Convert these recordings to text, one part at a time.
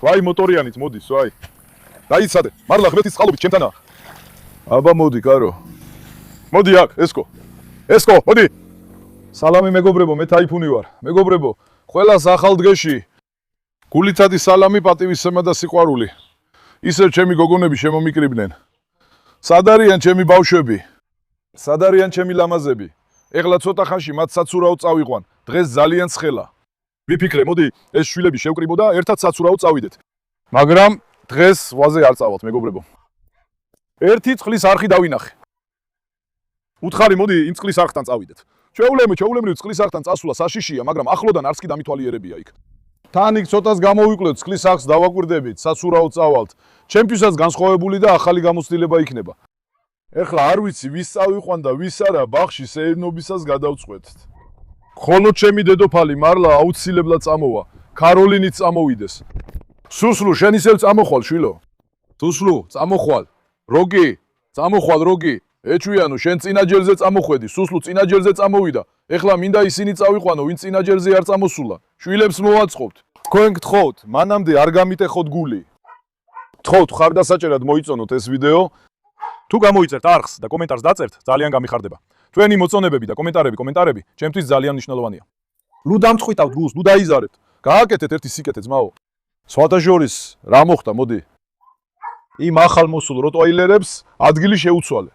ვაი მოტორიანიც მოდის, ვაი. დაიცადე, მარლა ღმერთის წყალობით ჩემთანაა. აბა მოდი, კარო. მოდი აქ, ესკო. ესკო, მოდი. სალამი მეგობრებო, მე თაიფუნი ვარ. მეგობრებო, ყველას ახალ დღეში გულიცადი სალამი, პატივისცემა და სიყვარული. ისევ ჩემი გოგონები შემომიკრიბნენ. სად არიან ჩემი ბავშვები? სად არიან ჩემი ლამაზები? ეხლა ცოტა ხანში მათ საცურაო წავიყვან. დღეს ძალიან ცხელა. ვიფიქრე, მოდი, ეს შვილები შევკრიბო და ერთად საცურაო წავიდეთ. მაგრამ დღეს ვაზე არ წავალთ, მეგობრებო. ერთი წყლის არხი დავინახე. უთხარი, მოდი, იმ წყლის არხთან წავიდეთ. ჩვეულებრივ წყლის არხთან წასვლა საშიშია, მაგრამ ახლოდან არც კი დამითვალიერებია იქ. თან იქ ცოტას გამოვიკლოთ, წყლის არხს დავაკვირდებით, საცურაო წავალთ. ჩემთვისაც განსხვავებული და ახალი გამოცდილება იქნება. ეხლა არ ვიცი, ვის წავიყვან და ვის არა, ბაღში სეირნობისას გადავწყვეტთ. ხოლო ჩემი დედოფალი მარლა აუცილებლად წამოვა. კაროლინიც წამოვიდეს. სუსლუ, შენ ისევ წამოხვალ, შვილო. სუსლუ, წამოხვალ. როგი, წამოხვალ, როგი. ეჩვიანო, შენ წინაჯერზე წამოხვედი, სუსლუ წინაჯერზე წამოვიდა. ეხლა მინდა ისინი წავიყვანო, ვინ წინაჯერზე არ წამოსულა. შვილებს მოვაწყობთ. თქვენ გთხოვთ, მანამდე არ გამიტეხოთ გული. გთხოვთ, ხარდასაჭერად მოიწონოთ ეს ვიდეო. თუ გამოიწერთ არხს და კომენტარს დაწერთ, ძალიან გამიხარდება. თქვენი მოწონებები და კომენტარები ჩემთვის ძალიან მნიშვნელოვანია. ნუ დამწყვიტავთ გულს, ნუ დაიზარეთ. გააკეთეთ ერთი სიკეთე ძმაო. სხვათა შორის რა მოხდა, მოდი. იმ ახალ მოსულ როტვაილერებს ადგილი შეუცვალე.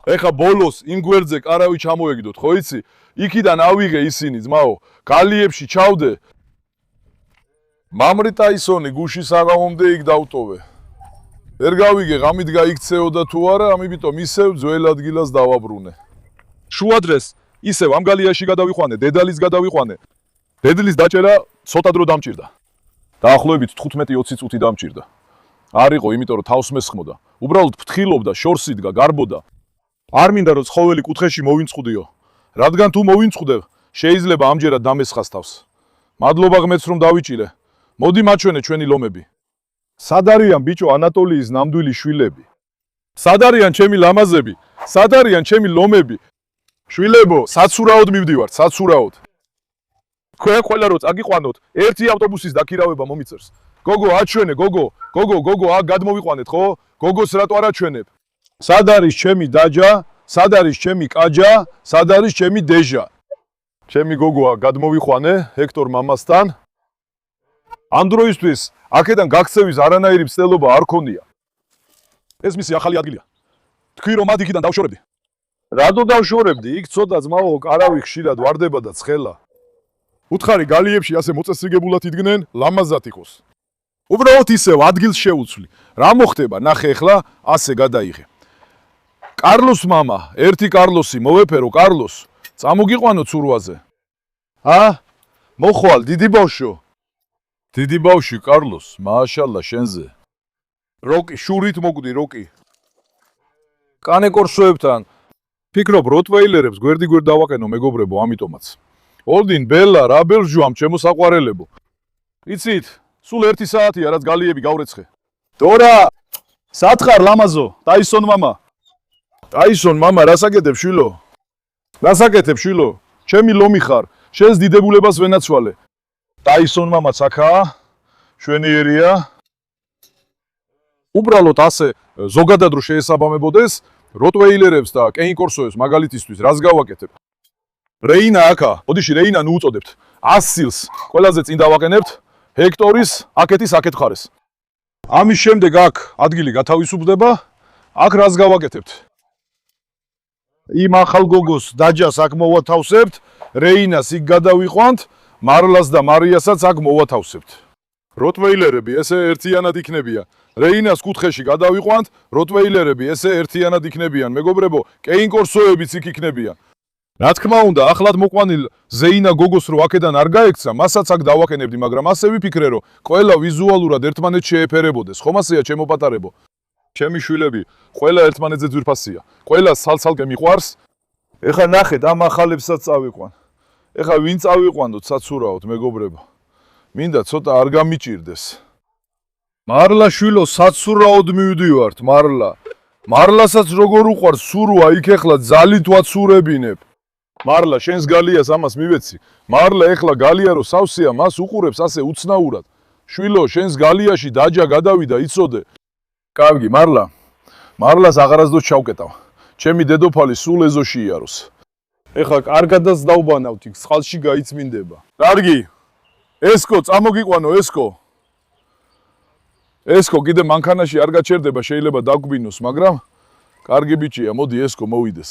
ეხა ბოლოს იმ გვერდზე კარავი ჩამოეგდოთ, ხო იცი? იქიდან ავიღე ისინი ძმაო. გალიებში ჩავდე. მამრი ტაისონი გუშის აღამომდე იქ დავტოვე. ვერ გავიგე ღამით გაიქცეოდა თუ არა, ამიტომ ისევ ძველ ადგილას დავაბრუნე. შუადრეს ისევ ამ გალიაში გადავიყვანე, დედალის გადავიყვანე. დედლის დაჭერა ცოტა დრო დამჭირდა. დაახლოებით 15-20 წუთი დამჭირდა. არ იყო, იმიტომ რომ თავს მესხმოდა. უბრალოდ ფთხილობდა, შორს იდგა, გარბოდა. არ მინდა რომ ცხოველი კუთხეში მოვინწყუდიო. რადგან თუ მოვინწყუდებ, შეიძლება ამჯერად დამესხას თავს. მადლობა ღმერთს რომ დავიჭირე. მოდი მაჩვენე ჩვენი ლომები. სად არიან ბიჭო ანატოლიის ნამდვილი შვილები? სად არიან ჩემი ლამაზები? სად არიან ჩემი ლომები? შვილებო, საცურაოდ მივდივართ, საცურაოდ. თქვენ ყველა რო წაგიყვანოთ, ერთი ავტობუსის დაქირავება მომიწერს. გოგო, აჩვენე, გოგო, აქ გადმოვიყვანეთ, ხო? გოგოს რატო არ აჩვენებ? სად არის ჩემი დაჯა? სად არის ჩემი კაჯა? სად არის ჩემი დეჟა? ჩემი გოგოა გადმოვიყვანე ჰექტორ მამასთან. ამ დროისთვის აქედან გაქცევის არანაირი მცდელობა არ ქონია. ეს მისი ახალი ადგილია. თქვი რომ მათ იქიდან დავშორებდი. რატო დავშორებდი? იქ ცოტა ძმაო კარავი ხშირად ვარდება და ცხელა. უთხარი გალიებში ასე მოწესრიგებულად იდგნენ, ლამაზად იყოს. უბრალოდ ისევ ადგილს შეუცვლი. რა მოხდება? ნახე ახლა ასე გადაიღე. კარლოს მამა, ერთი კარლოსი მოვეფერო კარლოს. წამოგიყვანო ცურვაზე. მოხვალ დიდი ბავშვო. დიდი ბავშვი კარლოს, მააშალა შენზე. როკი, შურით მოგვდი როკი. კანეკორსოებთან. ფიქრობ როტვეილერებს გვერდ დავაყენო მეგობრებო, ამიტომაც. ორდინ ბელა, რა ბელჟუამ ჩემო საყვარელებო. იცით, სულ 1 საათია რაც გალიები გავრეცხე. დორა, სათხარ ლამაზო, ტაისონ მამა. ტაისონ მამა, რასაკეთებ შვილო? რასაკეთებ შვილო? ჩემი ლომი ხარ, შენს დიდებულებას ვენაცვალე. ტაისონ მამა ცაკაა, შვენიერია. უბრალოდ ასე ზოგადად რო შეესაბამებოდეს, როტვეილერებს და კეინკორსოებს მაგალითისთვის რას გავაკეთებ? რეინა აქა, ოდიში რეინა ნუ უწოდებთ. 100 სილს ყველაზე წინ დავაყენებთ, ჰექტორის აქეთის აქეთ ხარეს. ამის შემდეგ აქ ადგილი გათავისუფლდება, აქ რას გავაკეთებთ? იმ ახალ გოგოს დაჯას აქ მოვათავსებთ, რეინას იქ გადავიყვანთ, მარლას და მარიასაც აქ მოვათავსებთ. როტვეილერები ესე ერთიანად იქნებიან. რეინას კუთხეში გადავიყვანთ, როტვეილერები ესე ერთიანად იქნებიან. მეგობრებო, კეინკორსოებიც იქ იქნებიან. რა თქმა უნდა, ახლად მოყვანილ ზეინა გოგოს რო აქედან არ გაექცა, მასაც აქ დავაყენებდი, მაგრამ ასე ვიფიქრე, რომ ყველა ვიზუალურად ერთმანეთს შეეფერებოდეს. ხომ ასეა ჩემო პატარებო? ჩემი შვილები, ყველა ერთმანეთზე ძვირფასია. ყველა სალსალკე მიყვარს. ეხა ნახეთ, ამ ახალებსაც წავიყვან. ეხა ვინ წავიყვანოთ საცურაოდ, მეგობრებო? მინდა ცოტა არ გამიჭირდეს. მარლა შვილო, საცურაოდ მივდივართ, მარლა. მარლასაც როგორ უყვარს სურვა, იქ ეხლა ძალით ვაცურებინებ. მარლა, შენს გალიას ამას მივეცი. მარლა ეხლა გალია რო სავსეა, მას უყურებს ასე უცნაურად. შვილო, შენს გალიაში დაჯა გადავიდა, იცოდე. კარგი, მარლას აღარასდროს ჩავკეტავ. ჩემი დედოფალი სულ ეზოში იაროს. ეხლა კარგადაც დავბანავთ, იქ წყალში გაიწმინდება. კარგი. ესკო, წამოგიყვანო, ესკო. ესკო, კიდე მანქანაში არ გაჩერდება, შეიძლება დაგვბინოს, მაგრამ კარგი ბიჭია, მოდი ესკო მოვიდეს.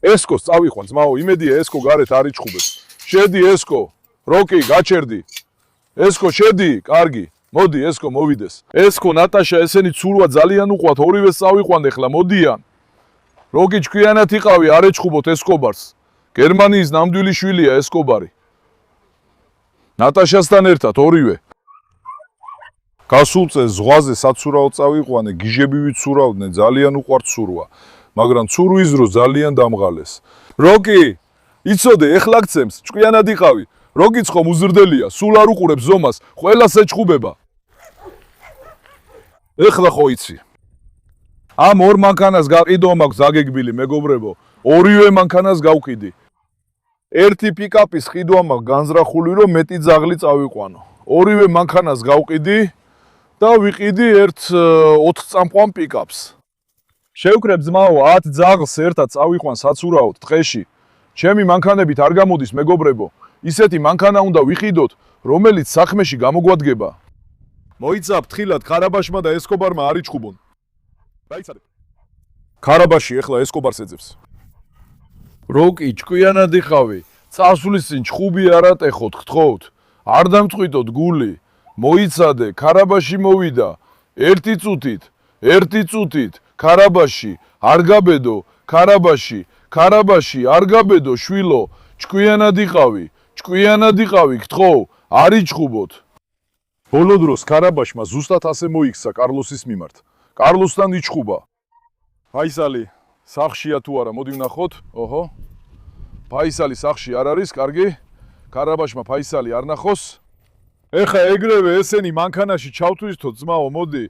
ესკოს წავიყვან, ძმაო, იმედია ესკო გარეთ არ იჩხუბებს. შედი ესკო, როკი, გაჩერდი. ესკო, შედი, კარგი. მოდი, ესკო მოვიდეს. ესკო, ნატაშა, ესენი ცურვა ძალიან უყვათ, ორივეს წავიყვან ეხლა, მოდიან. როკი ჭკვიანად იყავი, არ ეჩხუბოთ ესკობარს. გერმანიის ნამდვილი შვილია ესკობარი. ნატაშასთან ერთად ორივე. გასულ წელს ზღვაზე საცურაო წავიყვანე, გიჟები ვიცურავდნენ, ძალიან უყვართ ცურვა, მაგრამ ცურვის დრო ძალიან დამღალეს. როკი, იცოდე, ეხლა გცემს, ჭკვიანად იყავი. როკიც ხომ უზრდელია, სულ არ უყურებს ზომას, ყველას ეჩხუბება. ეხლა ხო იცი. ამ ორ მანქანას გაყიდო მაქვს დაგეგბილი, მეგობრებო. ორივე მანქანას გავყიდი. ერთი პიკაპის ყიდვა მაქვს განზრახული, რომ მეტი ძაღლი წავიყვანო. ორივე მანქანას გავყიდი და ვიყიდი ერთ 4 წამყვან პიკაპს. შევკრებ ძმაო 10 ძაღლს ერთად წავიყვან საცურაოდ დღეში. ჩემი მანქანებით არ გამოდის, მეგობრებო. ისეთი მანქანა უნდა ვიყიდოთ, რომელიც საქმეში გამოგვადგება. მოიცა ფრთხილად ქარაბაშმა და ესკობარმა არ იჩხუბონ. დაიცადე. ქარაბაში ეხლა ესკობარს ეძებს. როკი, ჭკვიანად იყავი. წასვლის წინ ჩხუბი არ ატეხოთ, გთხოვთ. არ დამწყვიტოთ გული. მოიცადე, ქარაბაში მოვიდა. ერთი წუთით, ქარაბაში, არ გაბედო, ქარაბაში, არ გაბედო, შვილო, ჭკვიანად იყავი, გთხოვ, არ იჩხუბოთ. ბოლო დროს ქარაბაშმა ზუსტად ასე მოიქცა კარლოსის მიმართ. კარლოსთან იჩხუბა. ფაისალი, სახლშია თუ არა, მოდი ვნახოთ. ოჰო. ფაისალი სახლში არ არის, კარგი. ქარაბაშმა ფაისალი არ ნახოს. ეხა ეგრევე ესენი მანქანაში ჩავთვისთოთ, ძმაო, მოდი.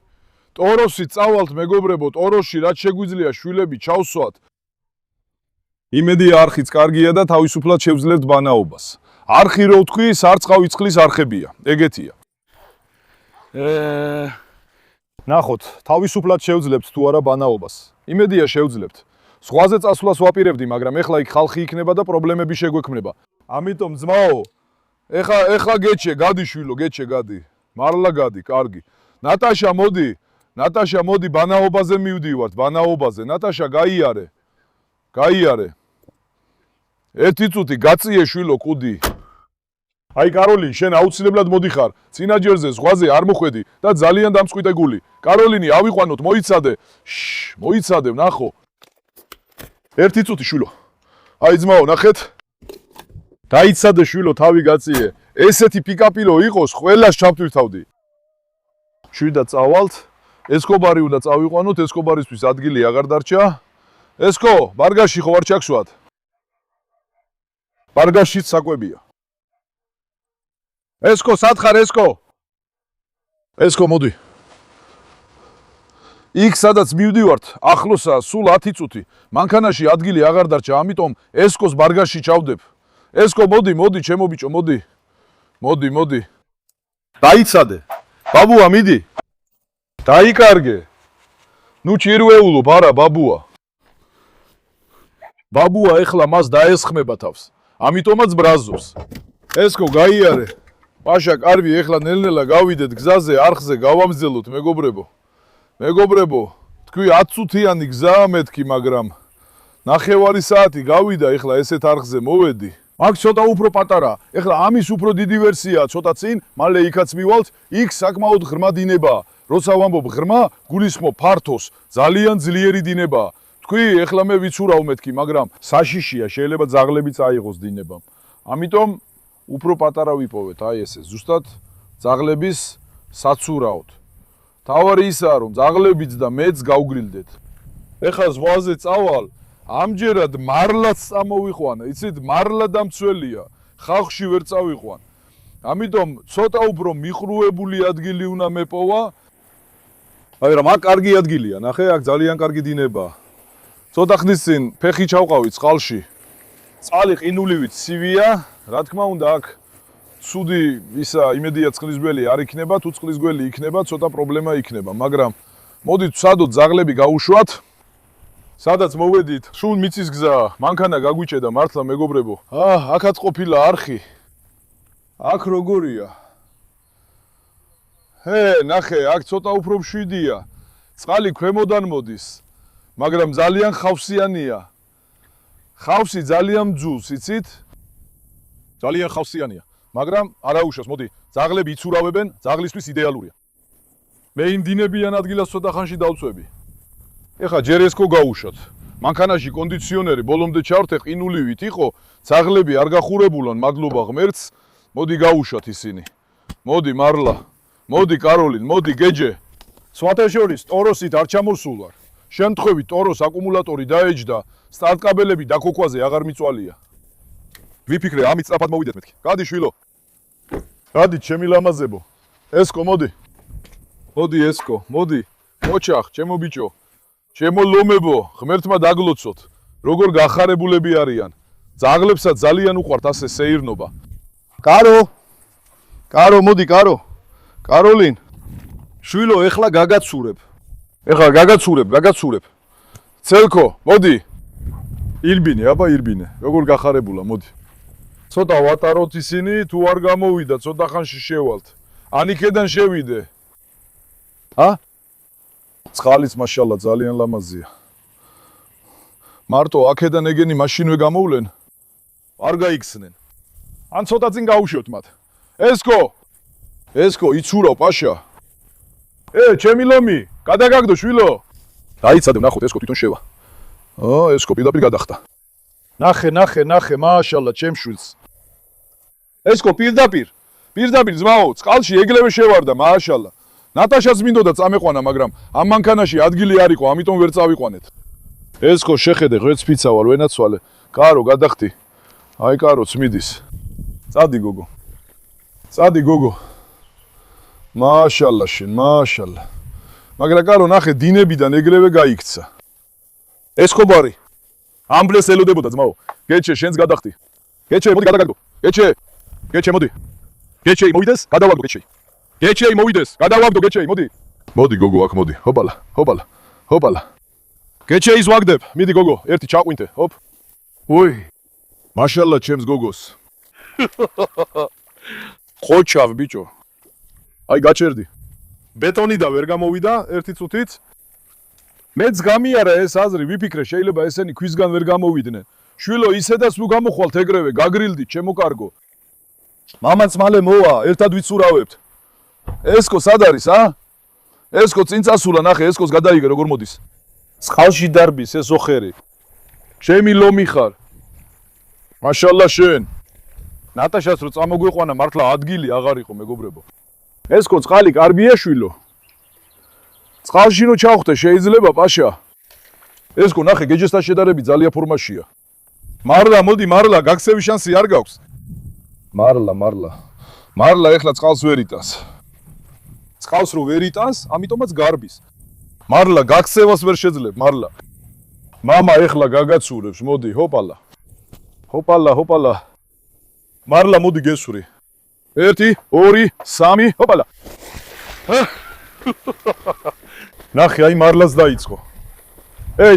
ტოროსი წავალთ, მეგობრებო, ტოროში რაც შეგვიძლია შვილები ჩავსვათ. იმედია არხიც კარგია და თავისუფლად შევძლებთ ბანაობას. არხი რო ვთქვი, სარწყავი წყლის არხებია. ეგეთია. ნახოთ, თავისუფლად შევძლებთ თუ არა ბანაობას. იმედია შევძლებთ. ზღვაზე წასვლას ვაპირებდი, მაგრამ ეხლა იქ ხალხი იქნება და პრობლემები შეგვექმნება. ამიტომ ძმაო, ეხლა გეჩე, გადი შვილო, გადი. მარლა გადი, კარგი. ნატაშა, მოდი, ბანაობაზე მივდივართ, ბანაობაზე. ნატაშა, გაიარე. ერთი წუთი გაწიე შვილო, კუდი. აი კაროლინ, შენ აუცილებლად მოდიხარ. წინა ჯერზე ზღვაზე არ მოხვედი და ძალიან დამწყვიტე გული. კაროლინი, ავიყვანოთ, მოიცადე. მოიცადე, ვნახო. ერთი წუთი შვილო. აი ძმაო, ნახეთ. დაიცადე შვილო, თავი გაწიე. ესეთი პიკაპი რო იყოს, ყველას ჩავთვირთავდი. შვიდად წავალთ. ესკობარი უნდა წავიყვანოთ, ესკობარისთვის ადგილი აღარ დარჩა. ესკო, ბარგაში ხო არ ჩაგსვათ? ბარგაშიც საკვებია. ესკო, სათხარ ესკო? ესკო, მოდი. იქ სადაც მივდივართ, ახლოსაა, სულ 10 წუთი. მანქანაში ადგილი აღარ დარჩა, ამიტომ ესკოს ბარგაში ჩავდებ. ესკო, მოდი, ჩემო ბიჭო, მოდი. მოდი. დაიცადე. ბაბუა, მიდი. დაიკარგე. ნუ ჩირვეულობ, არა, ბაბუა. ბაბუა ეხლა მას დაესხმება თავს. ამიტომაც ბრაზობს. ესკო, გაიარე. პაშა, კარვი, ეხლა ნელ-ნელა გავიდეთ გზაზე, არხზე გავამძელოთ, მეგობრებო, თქვი 10 წუთიანი გზაა მეთქი, მაგრამ ნახევარი საათი გავიდა, ეხლა ესეთ არხზე მოვედი. აქ ცოტა უფრო პატარა, ეხლა ამის უფრო დიდი ვერსიაა, ცოტა წინ, მალე იქაც მივალთ, იქ საკმაოდ ღრმა დინებაა. როცა ვამბობ ღრმა, გულისხმობ ფართოს, ძალიან ძლიერი დინებაა. თქვი, ეხლა მე ვიცურავ მეთქი, მაგრამ საშიშია, შეიძლება ძაღლები წაიღოს დინებამ. ამიტომ უფრო პატარა ვიპოვეთ, აი ესე, ზუსტად ძაღლების საცურაოდ. თავარი ისაა, რომ ძაღლებიც და მეც გავგრილდეთ. ეხლა ზღვაზე წავალ, ამჯერად მარლაც წამოვიყვანე, იცით, მარლა დამცველია, ხალხში ვერ წავიყვან. ამიტომ ცოტა უფრო მიყრუებული ადგილი უნდა მეპოვა. მაგრამ აქ კარგი ადგილია, ნახე, აქ ძალიან კარგი დინებაა. ცოტა ხნის წინ ფეხი ჩავყავი წყალში. წყალი ყინულივით ცივია, რა თქმა უნდა, აქ ცუდი ისა იმედია წყლის გველი არ იქნება, თუ წყლის გველი იქნება, ცოტა პრობლემა იქნება, მაგრამ მოდით ვსადოთ ძაღლები გავუშვათ. სადაც მოვედით, სულ მიწის გზა, მანქანა გაგვიჭედა მართლა მეგობრებო. აქაც ყოფილა არხი. აქ როგორია? ნახე, აქ ცოტა უფრო მშვიდია. წყალი ქვემოდან მოდის, მაგრამ ძალიან ხავსიანია. ხავსი ძალიან მძულს, იცით? ძალიან ხავსიანია, მაგრამ არაუშავს, მოდი, ძაღლები იცურავებენ, ძაღლისთვის იდეალურია. მე იმ დინებიან ადგილას ცოტა ხანში დავწვევი. ეხა ჯერ ესკო გაუშვათ. მანქანაში კონდიციონერი ბოლომდე ჩავრთე, ყინულივით იყო, ძაღლები არ გახურებულან, მადლობა ღმერთს. მოდი გაუშვათ ისინი. მოდი მარლა. მოდი კაროლინ, მოდი გეჯე. სვათაშორის ტოროსით არ ჩამოსულ ვარ. შემთხვევით ტოროს აკუმულატორი დაეჯდა, სტარტკაბელები დაქოქვაზე აღარ მიწვალია. ვიფიქრე, ამით სწრაფად მოვიდეთ მეთქი. გადი შვილო. გადი ჩემი ლამაზებო. ესკო მოდი. მოდი ესკო, მოდი. მოჩახ, ჩემო ბიჭო. ჩემო ლომებო, ღმერთმა დაგლოცოთ. როგორ გახარებულები არიან. ძაღლებსაც ძალიან უყვართ ასე სეირნობა. კარო. კარო, მოდი, კარო. კაროლინ. შვილო, ეხლა გაგაცურებ. ეხლა გაგაცურებ. ცელკო, მოდი. ირბინე, აბა ირბინე. როგორ გახარებულა, მოდი. ცოტა ვატაროთ ისინი, თუ არ გამოვიდა, ცოტა ხანში შევალთ. ანიქედან შევიდე. წყალიც მაშალა ძალიან ლამაზია. მარტო აქედან ეგენი მაშინვე გამოვლენ. არ გაიქცნენ. ან ცოტა წინ გაუშვოთ მათ. ესკო, იცურავ პაშა. ჩემი ლომი, გადაგაგდო შვილო. დაიცადე, ნახოთ, ესკო თვითონ შევა. ესკო პირდაპირ გადახტა. ნახე, მაშალა, ჩემ შვილს. ესკო პირდაპირ ძმაო, წყალში ეგლევე შევარდა, მაშალა. ნატაშაც მინდოდა წამეყვანა, მაგრამ ამ მანქანაში ადგილი არ იყო, ამიტომ ვერ წავიყვანეთ. ესკო შეხედე, ღვეცფიცა ვარ, ვენაცვალე. კარო, გადახტი. აი კაროც მიდის. წადი გოგო. მაშალა შენ, მაშალა. მაგრამ კარო, ნახე, დინებიდან ეგრევე გაიქცა. ესკობარი. ამბლეს ელოდებოდა ძმაო. გეჩე, შენს გადახტი. გეჩე, მოდი გადაგაგდო. გეჩე, მოდი. გეჩე, მოვიდეს, გადავაგდო გეჩე. გეჩე, მოვიდეს, გადავაგდო გეჩე, მოდი. მოდი გოგო, აქ მოდი. ჰოპალა. გეჩე ის ვაგდებ. მიდი გოგო, ერთი ჩაყვინთე, ჰოპ. უი. მაშალა ჩემს გოგოს. ხოჩავ ბიჭო. აი გაჩერდი. ბეტონი და ვერ გამოვიდა ერთი წუთით. მეც გამიარა ეს აზრი, ვიფიქრე შეიძლება ესენი ქვისგან ვერ გამოვიდნენ. შვილო, ისედაც თუ გამოხვალთ ეგრევე, გაგრილდით, ჩემო კარგო. მამაც მალე მოვა, ერთად ვიცურავებთ. ესკო სად არის, ესკო წინ წასულა, ნახე, ესკოს გადაიგე როგორ მოდის. წყალში დარბის ეს ოხერი. ჩემი ლომი ხარ. მაშალა შენ. ნატაშას რო წამოგვიყვანა, მართლა ადგილი აღარ იყო, მეგობრებო. ესკო წყალი კარბია შვილო. წყალში რო ჩავხვდე შეიძლება პაშა. ესკო ნახე, გეჯესთან შედარებით ძალიან ფორმაშია. მარლა, გაქცევის შანსი არ გაქვს. მარლა ეხლა წყალს ვერ იტანს. წყალს რო ვერ იტანს, ამიტომაც გარბის. მარლა გაქცევას ვერ შეძლებ, მარლა. მამა ეხლა გაგაცურებს, მოდი, ჰოპალა. მარლა, მოდი გესვრი. 1, 2, 3, ჰოპალა. ნახე, აი მარლას დაიწყო.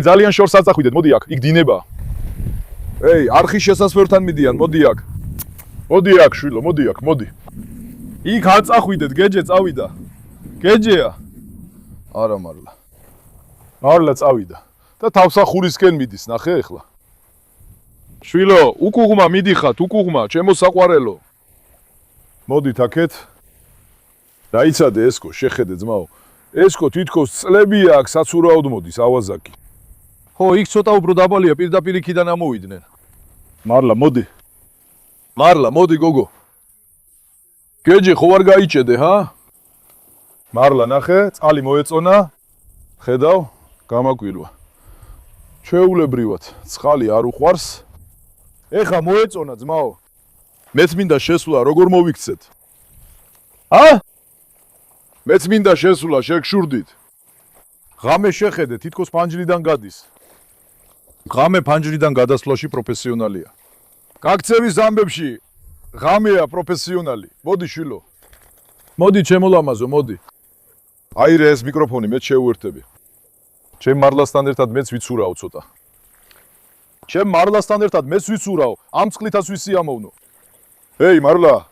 ძალიან შორს აწახვიდეთ, მოდი აქ, იქ დინებაა. არხის შესასვლელთან მიდიან, მოდი აქ. მოდი აქ, შვილო, მოდი. იქ აწახვიდეთ, გეჯე წავიდა. გეჯეა. არა მარლა. მარლა წავიდა. და თავსახურისკენ მიდის, ნახე ახლა. შვილო, უკუღმა მიდიხათ, ჩემო საყვარელო. მოდით აქეთ. დაიცადე ესკო, შეხედე ძმაო. ესკო თითქოს წლებია აქ საცურაოდ მოდის ავაზაკი. ხო, იქ ცოტა უფრო დაბალია, პირდაპირ იქიდან ამოვიდნენ. მარლა, მოდი გოგო. გეჯე ხო არ გაიჭედე, მარლა, ნახე, წყალი მოეწონა. ხედავ, გამაკვირვა. ჩვეულებრივად, წყალი არ უყვარს. ეხა მოეწონა ძმაო. მეც მინდა შესვლა, როგორ მოვიქცეთ? მეც მინდა შესვლა, შეგშურდით. ღამე შეხედე, თითქოს ფანჯრიდან გადის. ღამე ფანჯრიდან გადასვლაში პროფესიონალია. გაქცევის ამბებში ღამეა პროფესიონალი. მოდი შვილო. მოდი ჩემო ლამაზო, მოდი. აი რა ეს მიკროფონი მეც შეუერთები. ჩემ მარლასთან ერთად მეც ვიცურაო ცოტა. ჩემ მარლასთან ერთად მეც ვიცურაო, ამ წყლითაც ვისიამოვნო. ეი მარლა.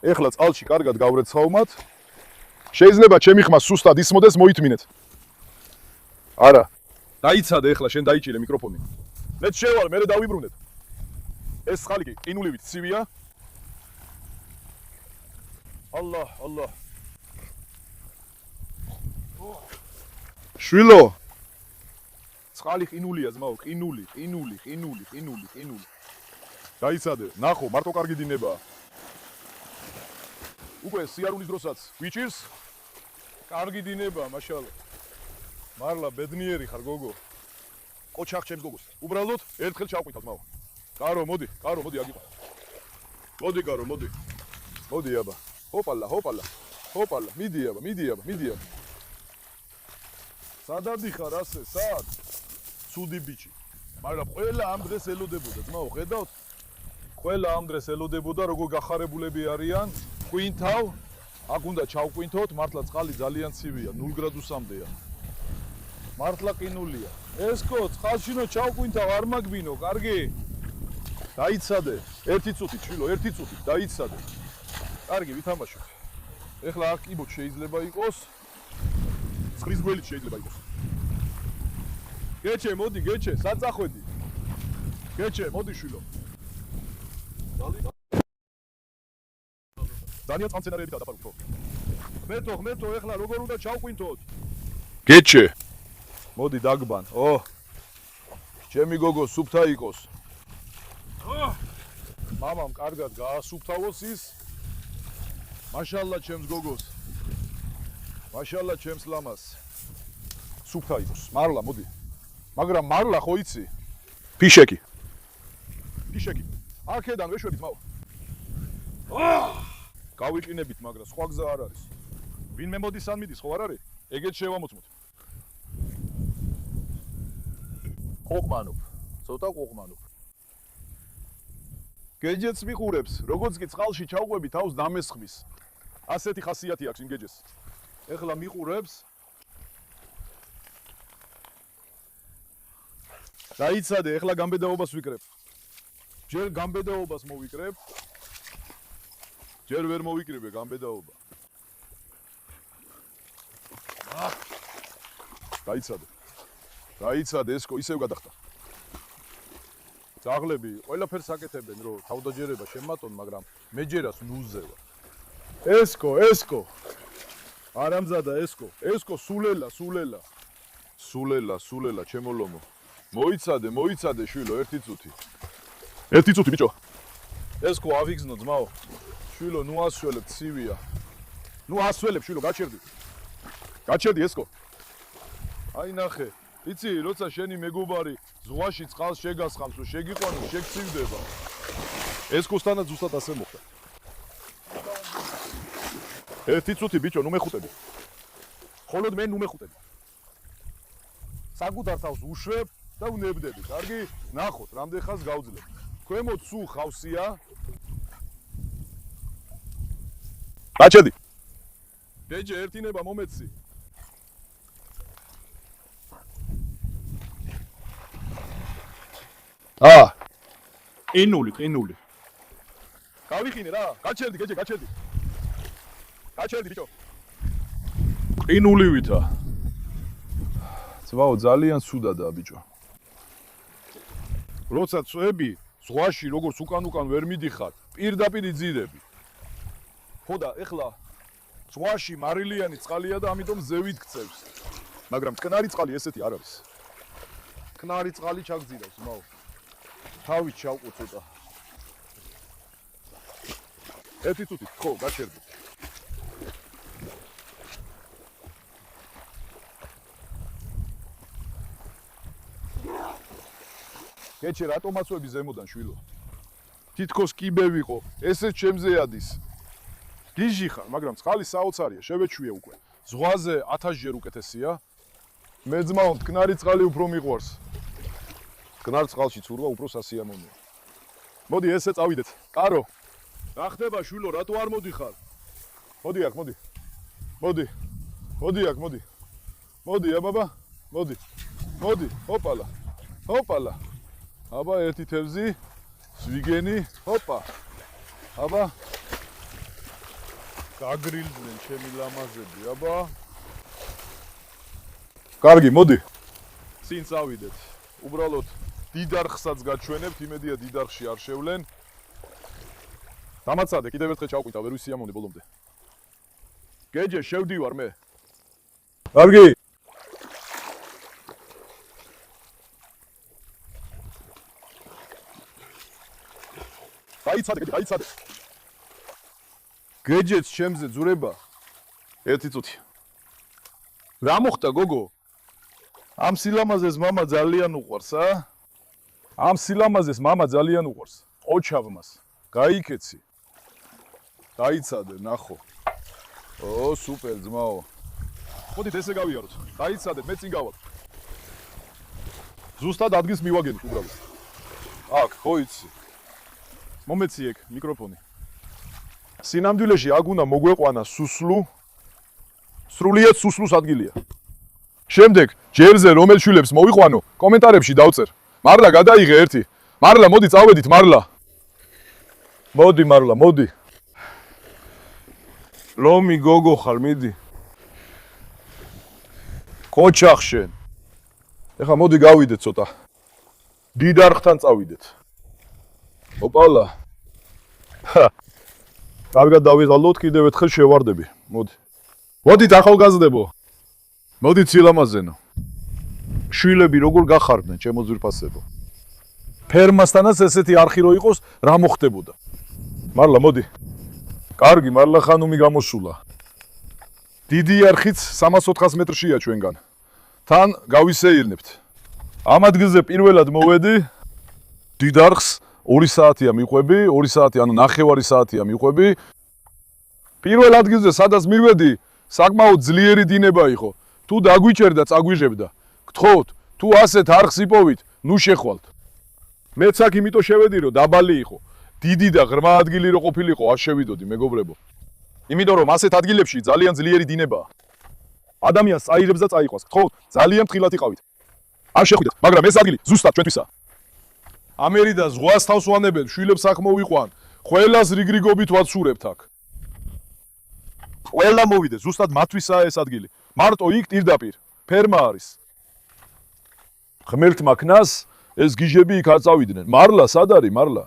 ეხლა წყალში კარგად გავრეცხავმათ. შეიძლება ჩემი ხმა სუსტად ისმოდეს, მოითმინეთ. არა. დაიცადე ეხლა შენ დაიჭირე მიკროფონი. მეც შევალ, მე დავიბრუნეთ. ეს წყალი კი ყინულივით ცივია. ალლა, ალლა. შვილო. წყალი ყინულია ზმაო, ყინული. დაიცადე, ნახო, მარტო კარგი დინებაა. უკვე სიარულის დროსაც გვიჭირს. კარგი დინებაა, მაშალა. მარლა ბედნიერი ხარ გოგო. ყოჩახ ჩემს გოგოს. უბრალოდ ერთხელ ჩავყვითავ მაო. კარო, მოდი, აგიყვა. მოდი კარო, მოდი. მოდი აბა. ჰოპალა. მიდი აბა. სად ადიხარ ასე, სად? ცუდი ბიჭი. მაგრამ ყველა ამ დღეს ელოდებოდა, ძმაო, ხედავთ? ყველა ამ დღეს ელოდებოდა, როგორ გახარებულები არიან. ყვინთავ, აქ უნდა ჩავყვინთოთ, მართლა წყალი ძალიან ცივია, 0 გრადუსამდეა. მართლა ყინულია. ესკო, წყალშინო ჩავყვინთავ, არ მაგბინო, კარგი? დაიცადე, 1 წუთით, შვილო, 1 წუთით, დაიცადე. კარგი, ვითამაშოთ. ეხლა აქ კიბოთ შეიძლება იყოს. ცხვრის გველით შეიძლება იყოს. გეჩე, მოდი, სად წახვედი? გეჩე, მოდი შვილო. ძალიან წამცენარეებითა დაფარული. მეთო, ეხლა როგორ უნდა ჩავყვინთოთ? გეჩე. მოდი დაგბან. ჩემი გოგო სუფთა იყოს. მამამ კარგად გაასუფთავოს ის. მაშალა ჩემს გოგოს. მაშალა ჩემს ლამას. სუფთა იყოს. მარლა, მოდი. მაგრამ მარლა ხო იცი? ფიშეკი. აქედან ვეშვებით მაო. გავიყინებით, მაგრამ სხვა გზა არ არის. ვინმე მოდის ან მიდის, ხო არ არის? ეგეც შევამოწმოთ. ყოყმანობ. ცოტა ყოყმანობ. გეჯეც მიყურებს, როგორც კი წყალში ჩავყვები თავს დამესხმის. ასეთი ხასიათი აქვს იმ გეჯეს. ეხლა მიყურებს. დაიცადე, ეხლა გამბედაობას ვიკრებ. ჯერ გამბედაობას მოვიკრებ. ჯერ ვერ მოვიკრიბე გამბედაობა. დაიცადე, ესკო ისევ გადახტა. ძაღლები ყველაფერს აკეთებენ, რომ თავდაჯერება შემატონ, მაგრამ მეჯერას ნულზე ვარ. ესკო. არამზადა ესკო. სულელა. სულელა, ჩემო ლომო. მოიცადე შვილო, 1 წუთი. 1 წუთი ბიჭო. ესკო ავიგზნო ძმაო. შვილო, ნუ ასველებ, ცივია. ნუ ასველებ, შვილო, გაჩერდი ესკო. აი ნახე. იცი, როცა შენი მეგობარი ზღვაში წყალს შეგასხამს, რომ შეგიყვანოს, შეგცივდება. ესკოსთანაც ზუსტად ასე მოხდა. 1 წუთი ბიჭო, ნუ მეხუტები. ხოლოდ მე ნუ მეხუტები. საკუთარ თავს უშვებ და ვნებდები. კარგი? ნახოთ, რამდენ ხანს გავძლებ. ქვემოთ სულ ხავსია. გაჩერდი. გეჯე, ერთინება მომეცი. ყინული. გავიხინე რა, გაჩერდი გეჯე, გაჩერდი ბიჭო. ყინულივითა. ძმაო, ძალიან ცუდადაა ბიჭო. როცა წვები, ზღვაში როგორც უკან ვერ მიდიხარ, პირდაპირ იძირები. ხო და ეხლა ზღვაში მარილიანი წყალია და ამიტომ ზევით გწევს. მაგრამ მტკნარი წყალი ესეთი არ არის. მტკნარი წყალი ჩაგძირავს, ძმაო. თავით ჩავყო ცოტა. 1 წუთი, ხო, გაჩერდი. გეჩე, რატომაც ვები ზემოდან შვილო? თითქოს კიბე ვიყო, ესეც ჩემზე ადის. გიჟი ხარ, მაგრამ წყალი საოცარია, შევეჩვიე უკვე. ზღვაზე 1000 ჯერ უკეთესია. მე ძმაო, მტკნარი წყალი უფრო მიყვარს. მტკნარ წყალში ცურვა უფრო სასიამოვნოა. მოდი ესე წავიდეთ. კარო. რა ხდება შვილო, რატო არ მოდიხარ? მოდი აქ, მოდი. მოდი. მოდი აქ, მოდი. მოდი, აბაბა. მოდი. მოდი, ჰოპალა. ჰოპალა. აბა ერთი თევზი, ზვიგენი, ჰოპა. აბა. გაგრილდნენ ჩემი ლამაზები, აბა. კარგი, მოდი. წინ წავიდეთ. უბრალოდ დიდარხსაც გაჩვენებთ, იმედია დიდარხში არ შევლენ. დამაცადე, კიდევ ერთხელ ჩავყვიტა, ვერ ვისიამოვნე ბოლომდე. გეჯე, შევდივარ მე. კარგი. გაიცადე, გაიცადე. გეჯეც ჩემზე ძურება. ერთი წუთი. რა მოხდა, გოგო? ამ სილამაზეს მამა ძალიან უყვარს, ა? ამ სილამაზეს მამა ძალიან უყვარს. ოჩავმას. გაიქეცი. გაიცადე, ნახო. ო, სუპერ ძმაო. მოდით ესე გავიაროთ. გაიცადეთ, მე წინ გავალ. ზუსტად ადგილს მივაგენთ უბრალოდ. აქ, ხო იცი. მომეცი ეგ მიკროფონი. სინამდვილეში აქ უნდა მოგვეყვანა სუსლუ. სრულიად სუსლუს ადგილია. შემდეგ ჯერზე რომელ შვილებს მოვიყვანო, კომენტარებში დავწერ. მარლა გადაიღე ერთი. მარლა, მოდი წავედით, მარლა. მოდი, მარლა, მოდი. ლომი გოგო ხარ, მიდი. კოჩახ შენ. ეხლა მოდი გავიდეთ ცოტა. დიდარხთან წავიდეთ. ოპალა. კარგად დავიღალოთ, კიდევ ერთხელ შევარდები. მოდი. მოდით ახალგაზრდებო. მოდით სილამაზენო. შვილები როგორ გახარდნენ, ჩემო ძვირფასებო. ფერმასთანაც ესეთი არხი რო იყოს, რა მოხდებოდა. მარლა, მოდი. კარგი, მარლა ხანუმი გამოსულა. დიდი არხიც 300-400 მეტრშია ჩვენგან. თან გავისეირნებთ. ამ ადგილზე პირველად მოვედი. დიდ არხს 2 საათია მიყვები, 2 საათი, ანუ ნახევარი საათია მიყვები. პირველ ადგილზე სადაც მივედი, საკმაოდ ძლიერი დინება იყო. თუ დაგვიჭერდა, წაგვიჟებდა. გთხოვთ, თუ ასეთ არხს იპოვით, ნუ შეხვალთ. მეც აქ იმიტომ შევედი, რომ დაბალი იყო. დიდი და ღრმა ადგილი რო ყოფილიყო, არ შევიდოდი, მეგობრებო. იმიტომ რომ ასეთ ადგილებში ძალიან ძლიერი დინებაა. ადამიანს წაიღებს და წაიყვანს. გთხოვთ, ძალიან ფრთხილად იყავით. არ შეხვიდეთ, მაგრამ ეს ადგილი ზუსტად ჩვენთვისაა. ამერიდან ზღვას თავს ვანებენ, შვილებს აქ მოვიყვან. ყველას რიგრიგობით ვაცურებთ აქ. ყველა მოვიდე, ზუსტად მათთვისაა ეს ადგილი. მარტო იქ პირდაპირ ფერმა არის. ღმერთმა ქნას ეს გიჟები იქ არ წავიდნენ. მარლა, სად არის მარლა?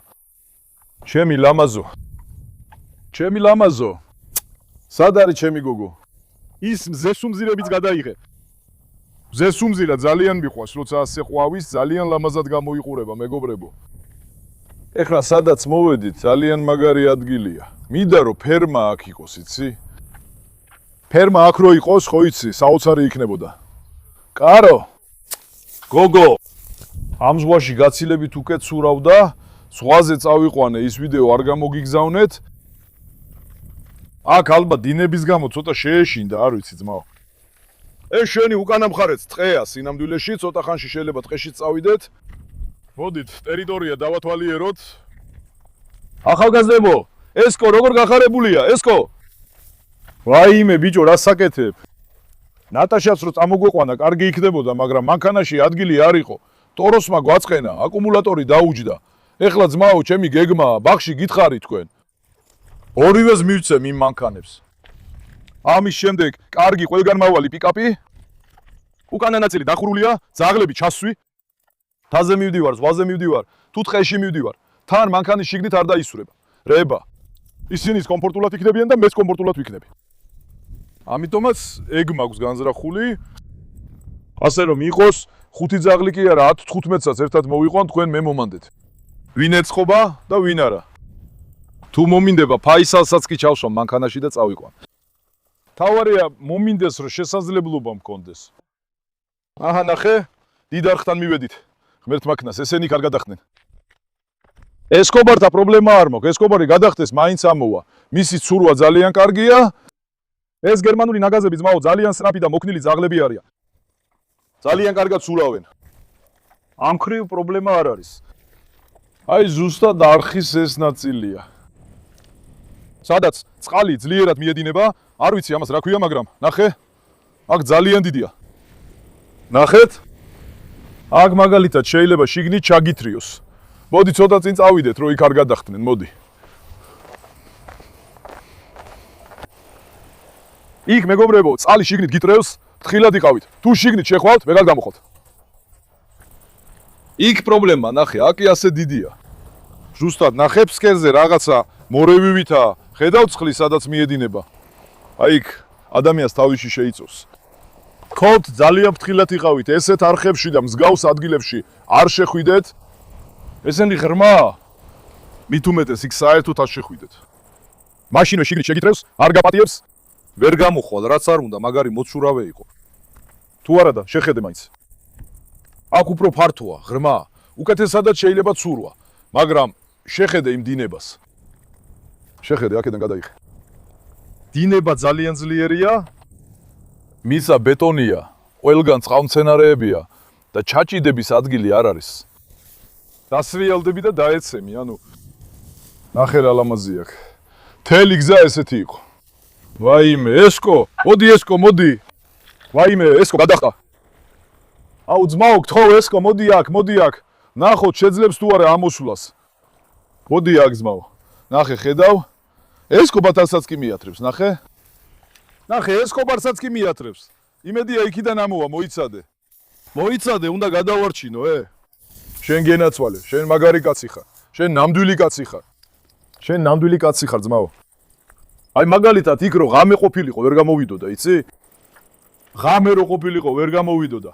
ჩემი ლამაზო. ჩემი ლამაზო. სად არის ჩემი გოგო? ის მზესუმზირებიც გადაიღე. მზესუმზირა ძალიან მიყვარს, როცა ასე ყვავის, ძალიან ლამაზად გამოიყურება, მეგობრებო. ეხლა სადაც მოვედით, ძალიან მაგარი ადგილია. მინდა რომ ფერმა აქ იყოს, იცი? ფერმა აქ რო იყოს, ხო იცი, საოცარი იქნებოდა. კარო. გოგო. ამ ზღვაში გაცილებით უკეთ სურავდა, ზღვაზე წავიყვანე, ის ვიდეო არ გამოგიგზავნეთ. აქ ალბათ დინების გამო ცოტა შეეშინდა, არ ვიცი ძმაო. ეს შენი უკანა მხარეც ტყეა სინამდვილეში, ცოტა ხანში შეიძლება ტყეში წავიდეთ. მოდით, ტერიტორია დავათვალიეროთ. ახალგაზრდებო, ესკო როგორ გახარებულია, ესკო? ვაიმე ბიჭო, რა საკეთებ? ნატაშაც რო წამოგვეყვანა, კარგი იქნებოდა, მაგრამ მანქანაში ადგილი არ იყო. ტოროსმა გვაწყენა, აკუმულატორი დაუჯდა. ეხლა ძმაო, ჩემი გეგმაა, ბაღში გითხარი თქვენ. ორივეს მივცემ იმ მანქანებს. ამის შემდეგ კარგი ყველგანმავალი პიკაპი. უკანა ნაწილი დახურულია, ძაღლები ჩასვი. თაზე მივდივარ, ზღვაზე მივდივარ, თუ ტყეში მივდივარ. თან მანქანის შიგნით არ დაისურება. რება. ისინი კომფორტულად იქნებიან და მეც კომფორტულად ვიქნები. ამიტომაც ეგ მაქვს განზრახული. ასე რომ იყოს, 5 ძაღლი კი არა, 10-15-საც ერთად მოვიყვან, თქვენ მე მომანდეთ. ვინ ეწყობა და ვინ არა. თუ მომინდება, ფაისალსაც კი ჩავსვამ მანქანაში და წავიყვან. თავარია მომინდეს, რომ შესაძლებლობა მქონდეს. აჰა, ნახე, დიდარხთან მივედით. ღმერთმა ქნას, ესენი კარგად ახდნენ. ესკობართა პრობლემა არ მაქვს, ესკობარი გადახდეს, მაინც ამოვა. მისი ცურვა ძალიან კარგია. ეს გერმანული ნაგაზები ძმაო ძალიან სწრაფი და მოქნილი ძაღლები არიან. ძალიან კარგად ცურავენ. ამ ხრივ პრობლემა არ არის. აი ზუსტად არხის ეს ნაწილია. სადაც წყალი ძლიერად მიედინება, არ ვიცი ამას რა ქვია, მაგრამ ნახე, აქ ძალიან დიდია. ნახეთ? აქ მაგალითად შეიძლება შიგნით ჩაგითრიოს. მოდი ცოტა წინ წავიდეთ, რომ იქ არ გადახდნენ, მოდი. იქ მეგობრებო, წყალი შიგნით გიტრევს, თხილად იყავით. თუ შიგნით შეხვალთ, ვეღარ გამოხოთ. იქ პრობლემა, ნახე, აქ ასე დიდია. ზუსტად ნახე ფსკერზე რაღაცა მორევივითაა, ხედავთ წყლის, სადაც მიედინება. აი იქ ადამიანს თავში შეიწოს. თქოთ, ძალიან ფრთხილად იყავით, ესეთ არხებში და მსგავს ადგილებში არ შეხვიდეთ. ესენი ღრმაა. მით უმეტეს იქ საერთოდ არ შეხვიდეთ. მაშინვე შიგნით შეგიტრევს, არ გაპატიებს, ვერ გამოხვალ, რაც არ უნდა, მაგარი მოცურავე იყო. თუ არა და შეხედე მაინც. აქ უფრო ფართოა, ღრმაა. უკეთესადაც შეიძლება ცურვა, მაგრამ შეხედე იმ დინებას. შეხედე, აქედან გადაიხე. დინება ძალიან ძლიერია. მისა ბეტონია, ყველგან წყალმცენარეებია და ჩაჭიდების ადგილი არ არის. დასრიალდები და დაეცემი, ანუ ნახე რა ლამაზი აქ. მთელი გზა ესეთი იყო. ვაიმე, ესკო, მოდი ესკო, მოდი. ვაიმე, ესკო გადახტა. აუ ძმაო, გთხოვ ესკო, მოდი აქ, მოდი აქ. ნახოთ, შეძლებს თუ არა ამოსვლას. მოდი აქ ძმაო. ნახე, ხედავ. ესკობათასაც კი მიათრებს, ნახე. ნახე, ესკობარსაც კი მიათრებს. იმედია იქიდან ამოვა, მოიცადე. მოიცადე, უნდა გადავარჩინო, შენ გენაცვალე, შენ მაგარი კაცი ხარ. შენ ნამდვილი კაცი ხარ. შენ ნამდვილი კაცი ხარ, ძმაო. აი მაგალითად იქ რო ღამე ყოფილიყო, ვერ გამოვიდოდა, იცი? ღამე რო ყოფილიყო, ვერ გამოვიდოდა.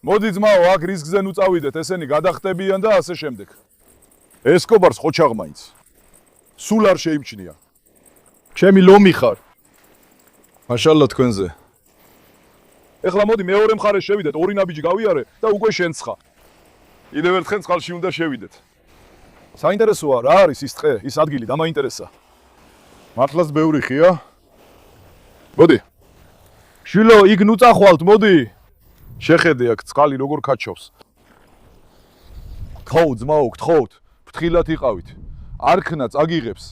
მოდი ძმაო, აქ რისკზე ნუ წავიდეთ, ესენი გადახტებიან და ასე შემდეგ. ესკობარს ხოჩაღ მაინც. სულ არ შეიმჩნია. ჩემი ლომი ხარ. მაშალა თქვენზე. ეხლა მოდი მეორე მხარეს შევიდეთ, ორი ნაბიჯი გავიარე და უკვე შენცხა. კიდევ ერთხელ წყალში უნდა შევიდეთ. საინტერესოა რა არის ის ტყე, ის ადგილი დამაინტერესა. მართლაც ბევრი ხია? მოდი. შვილო, იქ ნუ წახვალთ, მოდი. შეხედე აქ წყალი როგორ ქაჩობს. გთხოვთ, ძმაო, გთხოვთ, ფრთხილად იყავით. არქნა წაგიღებს.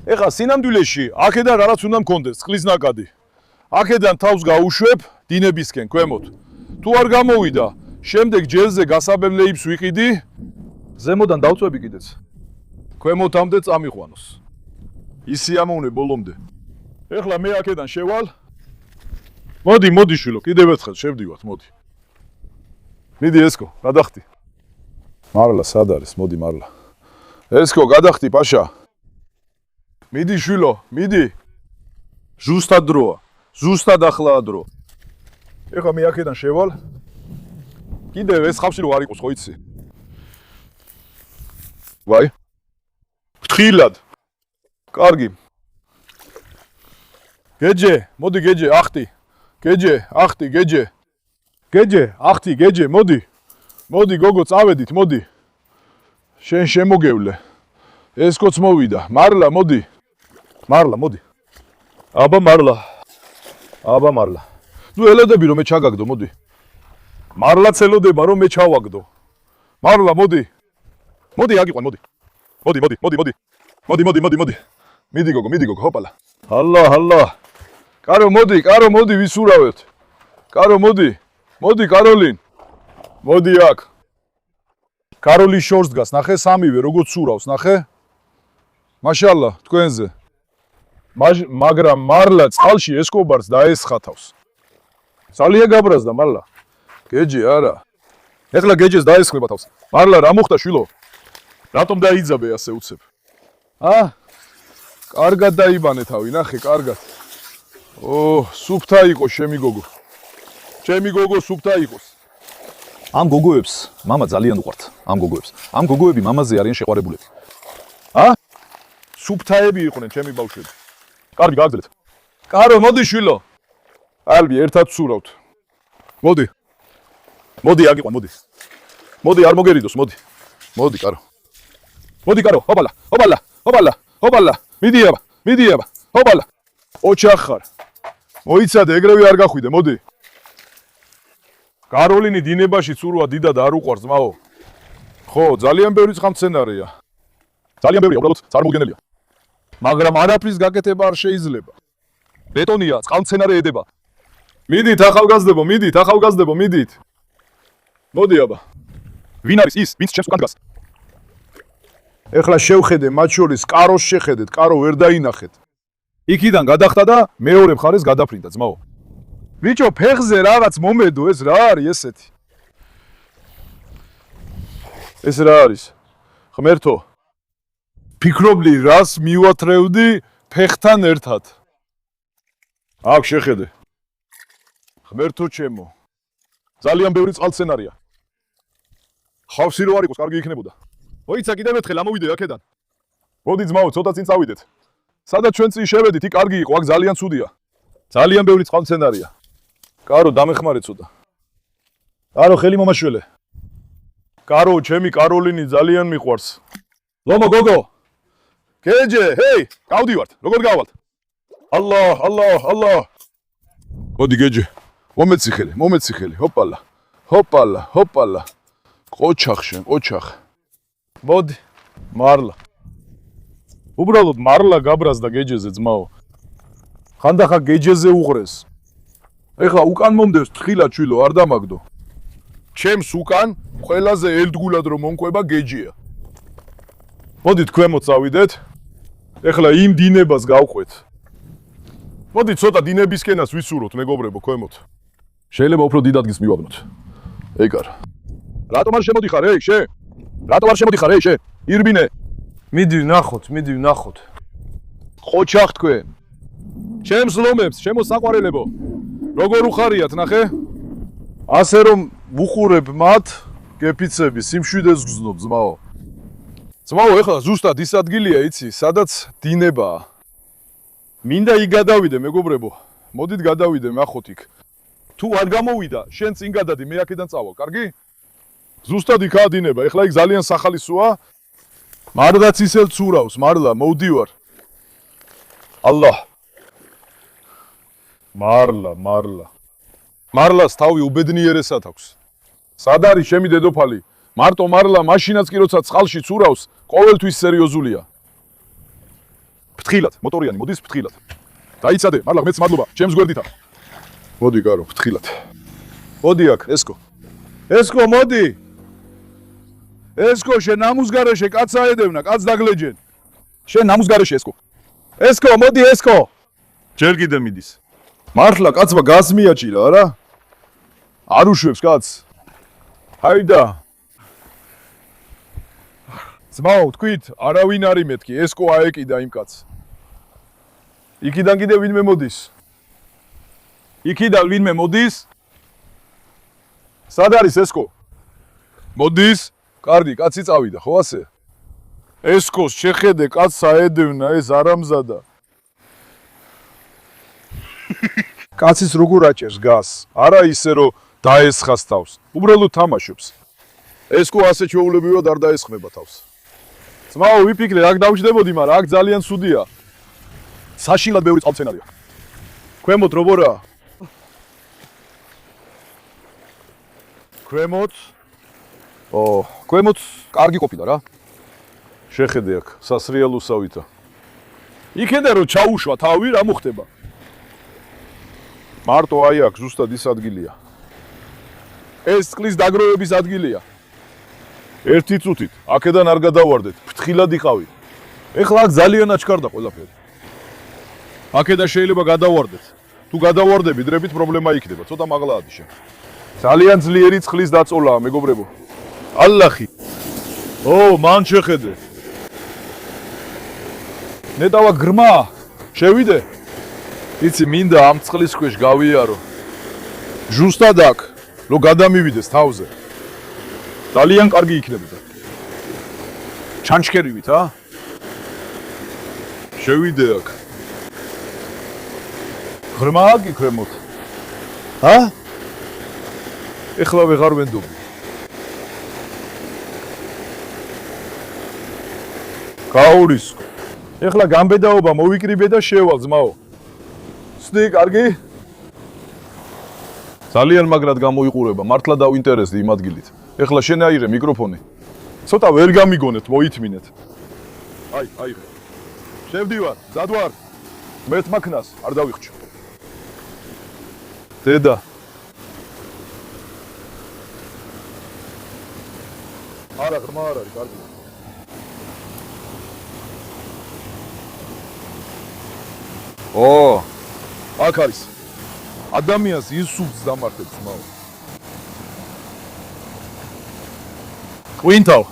ეხლა სინამდვილეში აქედან რაღაც უნდა მქონდეს წყლის ნაკადი. აქედან თავს გაუშვებ დინებისკენ ქვემოთ. თუ არ გამოვიდა, შემდეგ ჯელზე გასაბემლეებს ვიყიდი, ზემოდან დავწვევი კიდეც. ქვემოთამდე წამიყვანოს. ისიამოვნე ბოლომდე. ეხლა მე აქედან შევალ. მოდი, მოდი შვილო, კიდევ ერთხელ შევდივართ, მოდი. მიდი ესკო, გადახტი. მარლა სად არის, მოდი მარლა. ესკო, გადახტი პაშა. მიდი შვილო, მიდი. ზუსტად დროა. ზუსტად ახლაა დრო. ეხლა მე აქედან შევალ. კიდევ ეს ხავში რო არ იყოს, ხო იცი? ვაი. ფრთხილად. კარგი. გეჯე, მოდი გეჯე, ახტი. გეჯე, ახტი, გეჯე. გეჯე, ახტი, გეჯე, მოდი. მოდი გოგო, წავედით, მოდი. შენ შემოგევლე. ეს კოც მოვიდა. მარლა, მოდი. მარლა, მოდი. აბა მარლა. აბა მარლა. ნუ ელოდები რომ მე ჩაგაგდო, მოდი. მარლაც ელოდება რომ მე ჩავაგდო. მარლა, მოდი. მოდი აგიყვან, მოდი. მოდი, მოდი, მოდი, მოდი. მოდი, მოდი, მოდი, მოდი. მიდი გოგო, ჰოპალა. ჰალა, ჰალა. კარო, მოდი, ვისურავეთ. კარო, მოდი. მოდი, კაროლინ. მოდი აქ. კაროლი შორს დგას, ნახე სამივე როგორ ცურავს, ნახე? მაშალა, თქვენზე. მაგრამ მარლა წყალში ესკობარს დაესხათავს. ძალიან გაბრაზდა მარლა. გეჯე არა. ეხლა გეჯეს დაესხება თავს. მარლა რა მოხდა შვილო? რატომ დაიძაბე ასე უცებ? კარგად დაიბანე თავი, ნახე, კარგად. სუფთა იყო შემი გოგო. ჩემი გოგო სუფთა იყოს. ამ გოგოებს მამა ძალიან უყვართ. ამ გოგოები მამაზე არიან შეყვარებულები. სუფთაები იყვნენ ჩემი ბავშვები. კარგი, გააგრძელეთ. კარო, მოდი შვილო. ალბი ერთად ცურავთ. მოდი. მოდი აგიყვან, მოდი. მოდი არ მოგერიდოს, მოდი. მოდი, კარო. მოდი, კარო, ჰოპალა, ჰოპალა, ჰოპალა, ჰოპალა. მიდი აბა, ჰოპალა. ოჩახ ხარ. მოიცადე, ეგრევე არ გახვიდე, მოდი. კაროლინი დინებაში ცურვა დიდად არ უყვარს, ძმაო. ხო, ძალიან ბევრი წყალმცენარეა. ძალიან ბევრია, უბრალოდ წარმოუდგენელია. მაგრამ არაფრის გაკეთება არ შეიძლება. ბეტონია, წყალმცენარეედება. მიდით ახალგაზრდებო, მიდით. მოდი აბა. ვინ არის ის, ვინც ჩემს უკან დგას? ეხლა შევხედე მათ შორის კაროს შეხედეთ, კარო ვერ დაინახეთ. იქიდან გადახტა და მეორე მხარეს გადაფრინდა ძმაო. ბიჭო, ფეხზე რაღაც მომედო, ეს რა არის ესეთი? ეს რა არის? ღმერთო. ფიქრობდი რას მივათრევდი ფეხთან ერთად. აქ შეხედე. ღმერთო ჩემო. ძალიან ბევრი წყალმცენარეა. ხავსი რო არ იყოს, კარგი იქნებოდა. მოიცა კიდევ ერთხელ ამოვიდე აქედან. მოდი ძმაო, ცოტა წინ წავიდეთ. სადაც ჩვენ წინ შევედით, იქ კარგი იყო, აქ ძალიან ცუდია. ძალიან ბევრი წყალმცენარეა. კარო, დამეხმარე ცოტა. კარო, ხელი მომაშველე. კარო, ჩემი კაროლინი ძალიან მიყვარს. ლომო გოგო. გეჯე, ჰეი, გავდივართ. როგორ გავალთ? ალლა. მოდი გეჯე. მომეცი ხელი. ჰოპალა. ყოჩახ შენ, ყოჩახ. მოდი, მარლა. უბრალოდ მარლა გაბრაზდა გეჯეზე ძმაო. ხანდახა გეჯეზე უღრეს. ეხლა უკან მომდევს თხილა ჩვილო, არ დამაგდო. ჩემს უკან ყველაზე ელდგულად რომ მომკვება გეჯია. მოდით ქვემოთ წავიდეთ. ეხლა იმ დინებას გავყვეთ. მოდით ცოტა დინებისკენას ვისურვოთ, მეგობრებო, ქვემოთ. შეიძლება უფრო დიდ ადგილს მივაგნოთ. ეგარ. რატომ არ შემოდიხარ, შენ? შენ? ირბინე. მიდი ვნახოთ. ყოჩახ თქვენ. ჩემს ლომებს, ჩემო საყვარელებო. როგორ უხარიათ, ნახე? ასე რომ ვუყურებ მათ, გეფიცები, სიმშვიდეს გზნობ ძმაო. ძმაო, ეხლა ზუსტად ის ადგილია, იცი, სადაც დინებაა. მინდა იქ გადავიდე, მეგობრებო. მოდით გადავიდე, ნახოთ იქ. თუ არ გამოვიდა, შენ წინ გადადი, მე აქედან წავალ, კარგი? ზუსტად იქაა დინება, ეხლა იქ ძალიან სახალისოა. მარლაც ისევ ცურავს, მარლა, მოვდივარ. ალლაჰ. მარლა. მარლას თავი უბედნიერესად აქვს. სად არის ჩემი დედოფალი? მარტო მარლა მაშინაც კი როცა წყალში ცურავს, ყოველთვის სერიოზულია. ფთხილად, მოტორიანი, მოდის ფთხილად. დაიცადე, მარლა, მეც მადლობა, ჩემს გვერდითა. მოდი, გარო, ფთხილად. მოდი აქ, ესკო. ესკო, მოდი. ესკო, შენ ნამუსგარეშე კაცს აედევნა, კაცს დაგლეჯენ. შენ ნამუსგარეშე, ესკო. ესკო, მოდი, ესკო. ჯერ კიდე მიდის. მართლა კაცმა გაზ მიაჭირა, არა? არ უშვებს კაცს. ჰაიდა. ძმაო, თქვით, არავინ არ იმეთქი, ესკო აეკიდა იმ კაცს. იქიდან კიდე ვინმე მოდის? იქიდან ვინმე მოდის? სად არის ესკო? მოდის? კარგი, კაცი წავიდა, ხო ასე? ესკოს შეხედე, კაცს აედევნა, ეს არამზადა. კაცის როგორ აჭერს გას? არა ისე რომ დაესხას თავს, უბრალოდ თამაშობს. ესკო ასე ჩვეულებრივად არ დაესხმება თავს. ძმაო, ვიფიქრე, აქ დავჯდებოდი, მაგრამ აქ ძალიან ცუდია. საშინლად ბევრი წყალმცენარეა. ქვემოთ როგორაა? ქვემოთ კარგი ყოფილა რა. შეხედე აქ, სასრიალოსავითა. იქიდან რომ ჩაუშვა თავი, რა მოხდება? მარტო აი აქ ზუსტად ის ადგილია. ეს წყლის დაგროვების ადგილია. ერთი წუთით, აქედან არ გადავარდეთ, ფთხილად იყავი. ეხლა აქ ძალიან აჩქარდა ყველაფერი. აქედან შეიძლება გადავარდეთ. თუ გადავარდები, დრებით პრობლემა იქნება, ცოტა მაღლაა შენ. ძალიან ძლიერი წყლის დაწოლაა, მეგობრებო. ალლახი. მან შეხედე. ნეტავა გრმა. შევიდე. იცი, მინდა ამ წყლის ქვეშ გავიარო. ჟუსტად აქ, რომ გადამივიდეს თავზე. ძალიან კარგი იქნებოდა. ჩანჩქერივით, შევიდე აქ. ღრმაა კი ქვემოთ. ეხლა ვეღარ ვენდობი. გაურისკო. ეხლა გამბედაობა მოვიკრიბე და შევალ ძმაო. ცდი, კარგი? ძალიან მაგრად გამოიყურება, მართლა დავინტერესდი იმ ადგილით. ეხლა შენ აიღე მიკროფონი. ცოტა ვერ გამიგონეთ, მოითმინეთ. აი. შევდივარ, მზად ვარ. მეთმაქნას არ დავიხჩ. დედა. არა, ღრმა არ არის, კარგი. აქ არის. ადამიანს ინსულტს დამართებს მაო. კვინტალ.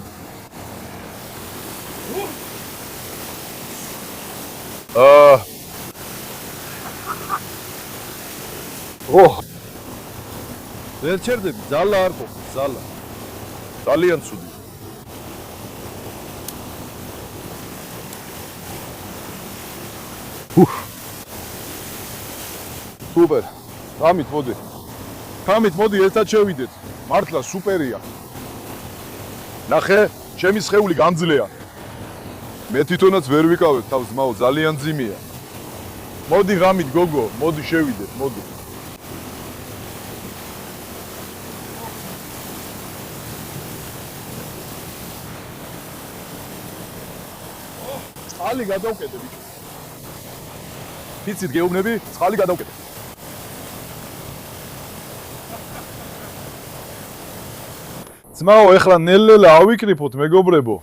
ვერ ჩერდები, ძალა არ ყოფს, ძალა. ძალიან ცუდი. სუპერ. გამით მოდი ერთად შევიდეთ. მართლა სუპერია. ნახე, ჩემი სხეული გამძლეა. მე თვითონაც ვერ ვიკავებ თავს, მაო, ძალიან ძიმია. მოდი გამით გოგო, მოდი შევიდეთ, მოდი. წყალი გადავკეთე ბიჭო. ფიცით გეუბნები, წყალი გადავკეთე. ძმაო, ეხლა ნელ-ნელა ავიკრიფოთ, მეგობრებო.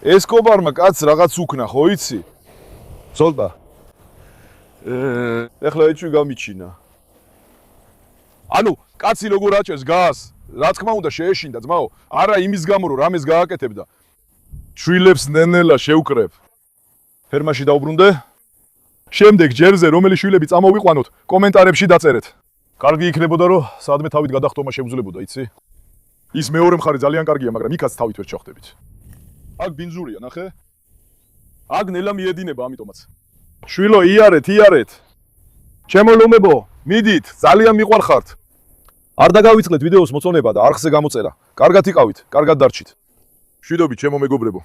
ესკობარმა კაც რაღაც უკნა, ხო იცი? ზოლტა. ეხლა ეჭვი გამიჩინა. ანუ, კაცი როგორ აჭერს გას? რა თქმა უნდა შეეშინდა, ძმაო. არა იმის გამო, რომ რამეს გააკეთებდა. შვილებს ნელ-ნელა შევკრებ. ფერმაში დაუბრუნდე. შემდეგ ჯერზე რომელი შვილები წამოვიყვანოთ, კომენტარებში დაწერეთ. კარგი იქნებოდა, რომ სადმე თავით გადახტომა შეგვძლებოდა, იცი? ის მეორე მხარე ძალიან კარგია, მაგრამ იქაც თავით ვერ ჩახტებით. აქ ბინძურია, ნახე? აქ ნელა მიედინება, ამიტომაც. შვილო, იარეთ. ჩემო ლომებო, მიდით, ძალიან მიყვარხართ. არ დაგავიწყდეთ ვიდეოს მოწონება და არხზე გამოწერა. კარგად იყავით, კარგად დარჩით. მშვიდობით, ჩემო მეგობრებო.